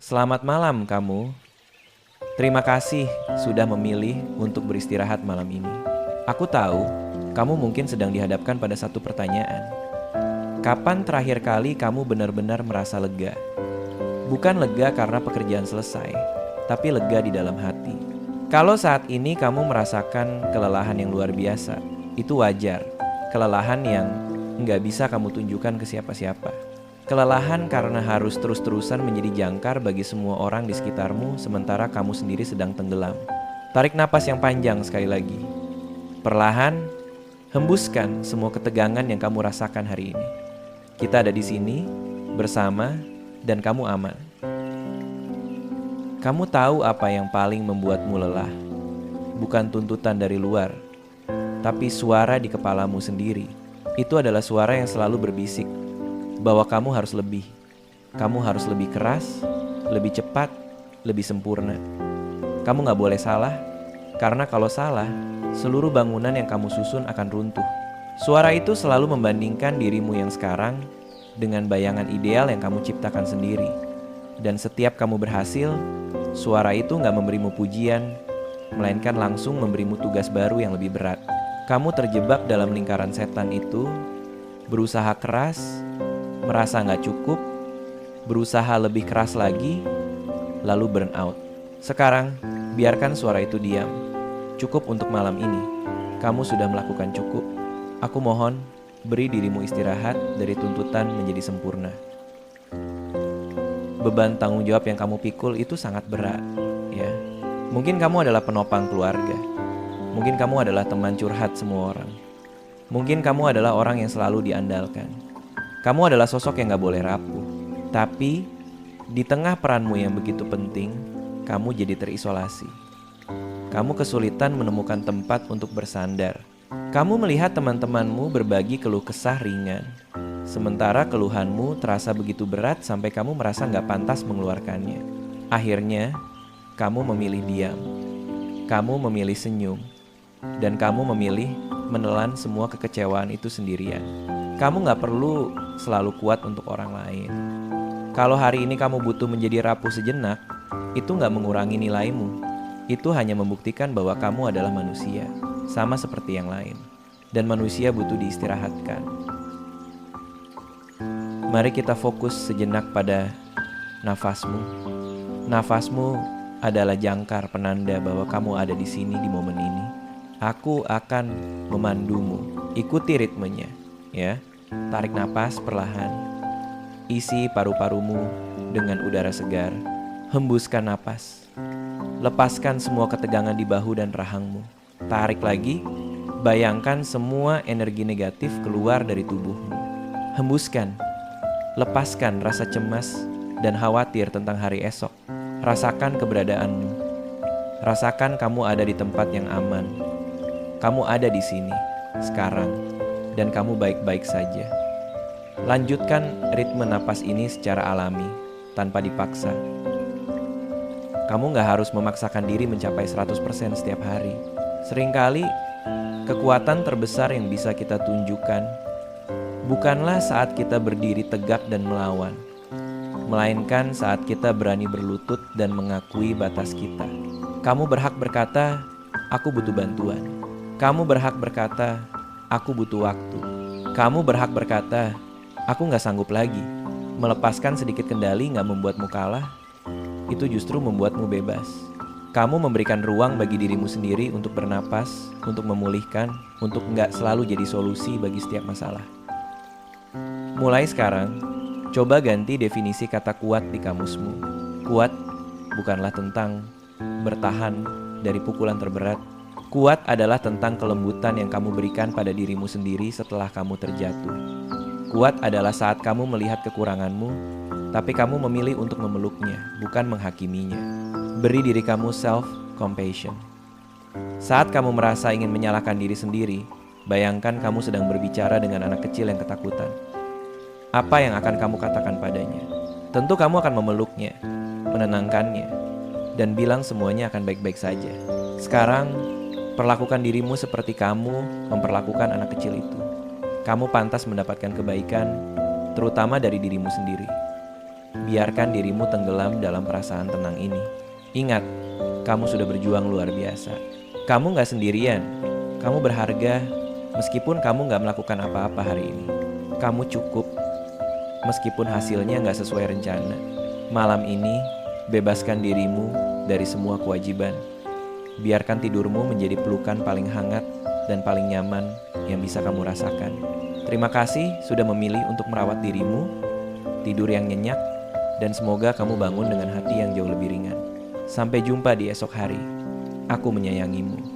Selamat malam kamu. Terima kasih sudah memilih untuk beristirahat malam ini. Aku tahu kamu mungkin sedang dihadapkan pada satu pertanyaan. Kapan terakhir kali kamu benar-benar merasa lega? Bukan lega karena pekerjaan selesai, tapi lega di dalam hati. Kalau saat ini kamu merasakan kelelahan yang luar biasa, itu wajar. Kelelahan yang nggak bisa kamu tunjukkan ke siapa-siapa. Kelelahan karena harus terus-terusan menjadi jangkar bagi semua orang di sekitarmu sementara kamu sendiri sedang tenggelam. Tarik napas yang panjang sekali lagi. Perlahan, hembuskan semua ketegangan yang kamu rasakan hari ini. Kita ada di sini, bersama, dan kamu aman. Kamu tahu apa yang paling membuatmu lelah? Bukan tuntutan dari luar, tapi suara di kepalamu sendiri. Itu adalah suara yang selalu berbisik bahwa kamu harus lebih. Kamu harus lebih keras, lebih cepat, lebih sempurna. Kamu gak boleh salah, karena kalau salah, seluruh bangunan yang kamu susun akan runtuh. Suara itu selalu membandingkan dirimu yang sekarang dengan bayangan ideal yang kamu ciptakan sendiri. Dan setiap kamu berhasil, suara itu gak memberimu pujian, melainkan langsung memberimu tugas baru yang lebih berat. Kamu terjebak dalam lingkaran setan itu, berusaha keras, merasa gak cukup, berusaha lebih keras lagi, lalu burn out. Sekarang, biarkan suara itu diam. Cukup untuk malam ini. Kamu sudah melakukan cukup. Aku mohon, beri dirimu istirahat dari tuntutan menjadi sempurna. Beban tanggung jawab yang kamu pikul itu sangat berat, ya. Mungkin kamu adalah penopang keluarga. Mungkin kamu adalah teman curhat semua orang. Mungkin kamu adalah orang yang selalu diandalkan. Kamu adalah sosok yang gak boleh rapuh. Tapi, di tengah peranmu yang begitu penting, kamu jadi terisolasi. Kamu kesulitan menemukan tempat untuk bersandar. Kamu melihat teman-temanmu berbagi keluh kesah ringan, sementara keluhanmu terasa begitu berat sampai kamu merasa gak pantas mengeluarkannya. Akhirnya, kamu memilih diam. Kamu memilih senyum. Dan kamu memilih menelan semua kekecewaan itu sendirian. Kamu gak perlu selalu kuat untuk orang lain. Kalau hari ini kamu butuh menjadi rapuh sejenak, itu gak mengurangi nilaimu. Itu hanya membuktikan bahwa kamu adalah manusia, sama seperti yang lain. Dan manusia butuh diistirahatkan. Mari kita fokus sejenak pada nafasmu. Nafasmu adalah jangkar penanda bahwa kamu ada di sini di momen ini. Aku akan memandumu. Ikuti ritmenya. Ya, tarik napas perlahan. Isi paru-parumu dengan udara segar. Hembuskan napas. Lepaskan semua ketegangan di bahu dan rahangmu. Tarik lagi. Bayangkan semua energi negatif keluar dari tubuhmu. Hembuskan. Lepaskan rasa cemas dan khawatir tentang hari esok. Rasakan keberadaanmu. Rasakan kamu ada di tempat yang aman. Kamu ada di sini, sekarang. Dan kamu baik-baik saja. Lanjutkan ritme napas ini secara alami, tanpa dipaksa. Kamu gak harus memaksakan diri mencapai 100% setiap hari. Seringkali, kekuatan terbesar yang bisa kita tunjukkan bukanlah saat kita berdiri tegak dan melawan, melainkan saat kita berani berlutut dan mengakui batas kita. Kamu berhak berkata, aku butuh bantuan. Kamu berhak berkata, aku butuh waktu. Kamu berhak berkata, aku gak sanggup lagi. Melepaskan sedikit kendali gak membuatmu kalah. Itu justru membuatmu bebas. Kamu memberikan ruang bagi dirimu sendiri untuk bernapas, untuk memulihkan, untuk gak selalu jadi solusi bagi setiap masalah. Mulai sekarang, coba ganti definisi kata kuat di kamusmu. Kuat bukanlah tentang bertahan dari pukulan terberat. Kuat adalah tentang kelembutan yang kamu berikan pada dirimu sendiri setelah kamu terjatuh. Kuat adalah saat kamu melihat kekuranganmu, tapi kamu memilih untuk memeluknya, bukan menghakiminya. Beri diri kamu self-compassion. Saat kamu merasa ingin menyalahkan diri sendiri, bayangkan kamu sedang berbicara dengan anak kecil yang ketakutan. Apa yang akan kamu katakan padanya? Tentu kamu akan memeluknya, menenangkannya, dan bilang semuanya akan baik-baik saja. Sekarang, perlakukan dirimu seperti kamu memperlakukan anak kecil itu. Kamu pantas mendapatkan kebaikan, terutama dari dirimu sendiri. Biarkan dirimu tenggelam dalam perasaan tenang ini. Ingat, kamu sudah berjuang luar biasa. Kamu gak sendirian. Kamu berharga meskipun kamu gak melakukan apa-apa hari ini. Kamu cukup meskipun hasilnya gak sesuai rencana. Malam ini, bebaskan dirimu dari semua kewajiban. Biarkan tidurmu menjadi pelukan paling hangat dan paling nyaman yang bisa kamu rasakan. Terima kasih sudah memilih untuk merawat dirimu, tidur yang nyenyak, dan semoga kamu bangun dengan hati yang jauh lebih ringan. Sampai jumpa di esok hari. Aku menyayangimu.